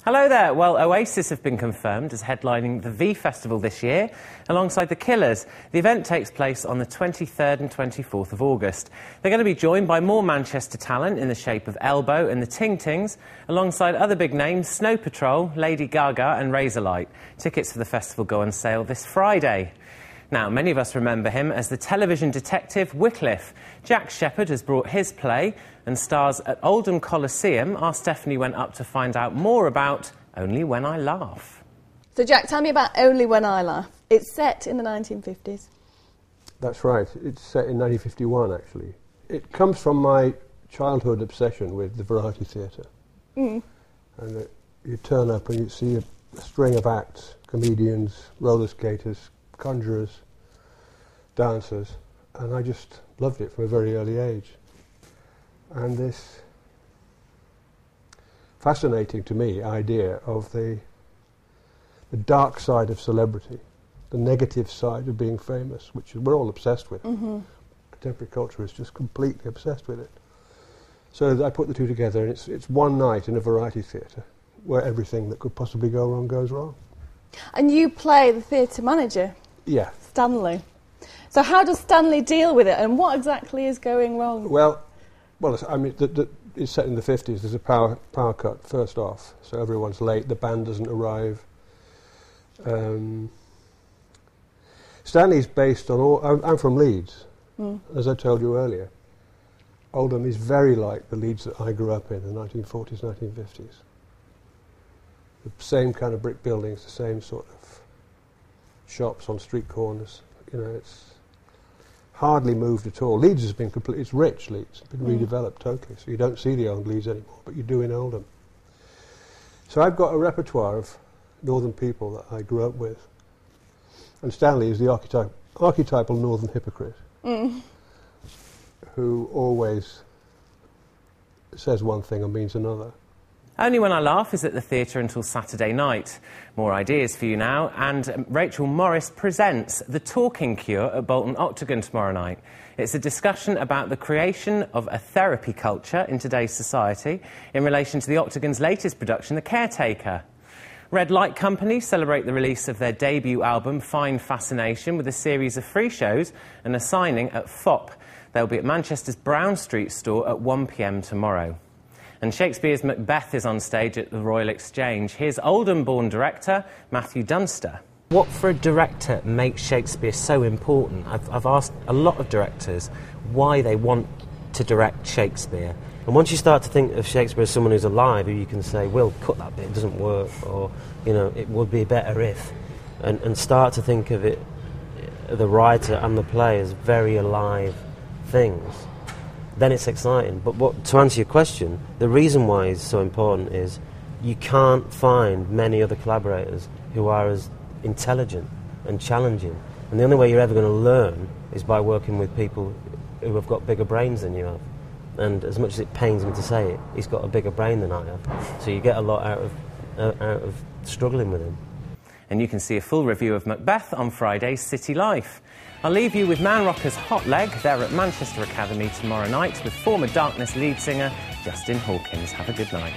Hello there. Well, Oasis have been confirmed as headlining the V Festival this year, alongside the Killers. The event takes place on the 23rd and 24th of August. They're going to be joined by more Manchester talent in the shape of Elbow and the Ting Tings, alongside other big names Snow Patrol, Lady Gaga and Razorlight. Tickets for the festival go on sale this Friday. Now, many of us remember him as the television detective Wycliffe. Jack Shepherd has brought his play and stars at Oldham Coliseum. Our Stephanie went up to find out more about Only When I Laugh. So, Jack, tell me about Only When I Laugh. It's set in the 1950s. That's right. It's set in 1951, actually. It comes from my childhood obsession with the variety theatre. And you turn up and you see a string of acts, comedians, roller skaters, conjurers, dancers, and I just loved it from a very early age. And this fascinating to me idea of the dark side of celebrity, the negative side of being famous, which we're all obsessed with. Contemporary culture is just completely obsessed with it. So I put the two together, and it's one night in a variety theatre where everything that could possibly go wrong goes wrong. And you play the theatre manager? Yeah. Stanley. So how does Stanley deal with it, and what exactly is going wrong? Well, I mean, it's set in the 50s. There's a power cut first off, so everyone's late. The band doesn't arrive. Stanley's based on all. I'm from Leeds, as I told you earlier. Oldham is very like the Leeds that I grew up in the 1940s, 1950s. The same kind of brick buildings, the same sort of shops on street corners. You know, it's hardly moved at all. Leeds has been completely, it's rich, Leeds. It's been redeveloped totally, so you don't see the old Leeds anymore, but you do in Oldham. So I've got a repertoire of northern people that I grew up with. And Stanley is the archetypal northern hypocrite who always says one thing and means another. Only When I Laugh is at the theatre until Saturday night. More ideas for you now, and Rachel Morris presents The Talking Cure at Bolton Octagon tomorrow night. It's a discussion about the creation of a therapy culture in today's society in relation to the Octagon's latest production, The Caretaker. Red Light Company celebrate the release of their debut album, Fine Fascination, with a series of free shows and a signing at FOP. They'll be at Manchester's Brown Street store at 1 p.m. tomorrow. And Shakespeare's Macbeth is on stage at the Royal Exchange. Here's Oldham-born director Matthew Dunster. What, for a director, makes Shakespeare so important? I've asked a lot of directors why they want to direct Shakespeare. And once you start to think of Shakespeare as someone who's alive, who you can say, well, cut that bit, it doesn't work, or, you know, it would be better if, and start to think of it, the writer and the play, as very alive things, then it's exciting. But to answer your question, the reason why it's so important is you can't find many other collaborators who are as intelligent and challenging. And the only way you're ever going to learn is by working with people who have got bigger brains than you have. And as much as it pains me to say it, he's got a bigger brain than I have. So you get a lot out of struggling with him. And you can see a full review of Macbeth on Friday's City Life. I'll leave you with Man Rockers' Hot Leg. They're at Manchester Academy tomorrow night with former Darkness lead singer Justin Hawkins. Have a good night.